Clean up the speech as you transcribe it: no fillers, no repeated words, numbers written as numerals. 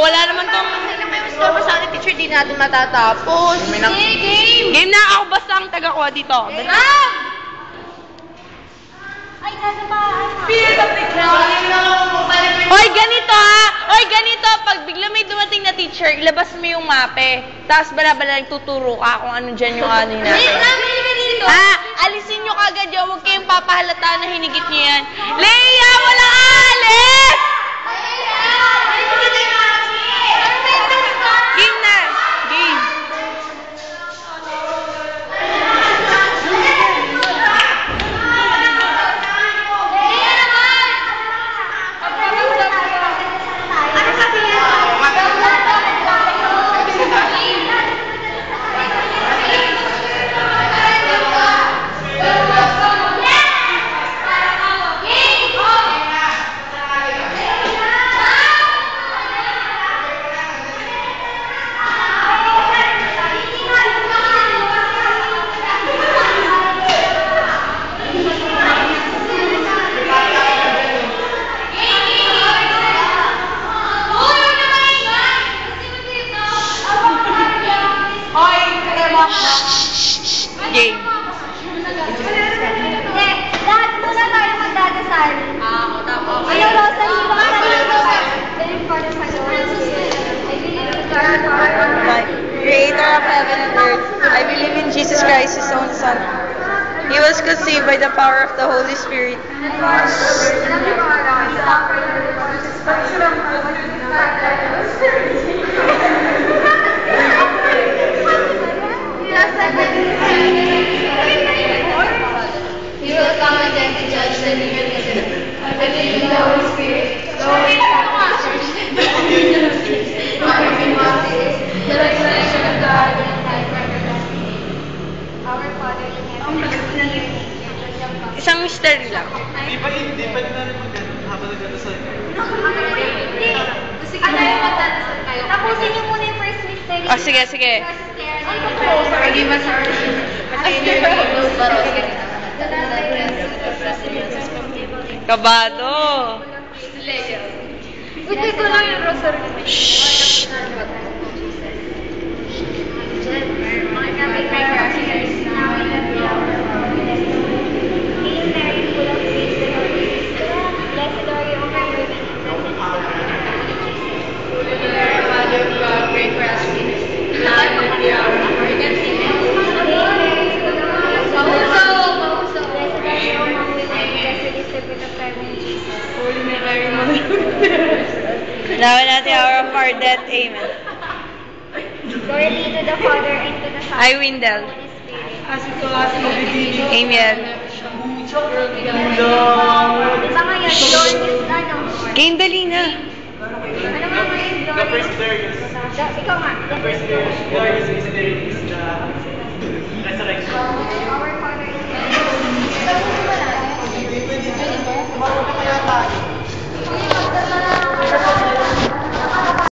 Wala naman tong... Tapos sa ating teacher, di natin matatapos. Game! Game na ako basta ang taga-kuha dito. Ay, nasa pa. Feel the picture. Hoy, ganito ha! Hoy, ganito! Pag bigla may dumating na teacher, ilabas mo yung mape. Tapos bala-bala nagtuturo ka kung ano dyan yung ano natin. Ha? Alisin nyo kagad yun. Huwag kayong papahalata na hinigit nyo yan. Leia! Walang alis! Game na! Game! Game. Lahat muna tayo magdadasal. Ano, Rosalie, baka kanina ba? Very important for the Lord. I believe in God, Creator of heaven and earth, I believe in Jesus Christ, His own Son. He was conceived by the power of the Holy Spirit. He will come again to judge the living and the dead. I believe in the Holy Spirit. The Holy the resurrection of God and life everlasting. Our Father in heaven. Isang mystery lang. Di pa natin mag-ganun habang nagdadasal kayo. Hindi. Ano yung magdadasal kayo? Tapusin niyo muna yung first mystery. Oh, sige, sige. Forgive us our sins. Kabado. Buti ko lang yung rosary. Shhh. Now natin our of our death. Amen. Glory be to the Father and to the Son I Windel. and to the Spirit. As ito as mabibili. Amen. Di ba ngayon, Lord is ano? Game dali na. Ano nga ngayon, The Lord? first Darius. Ikaw nga. The first Darius is the resurrection. Our Father in heaven.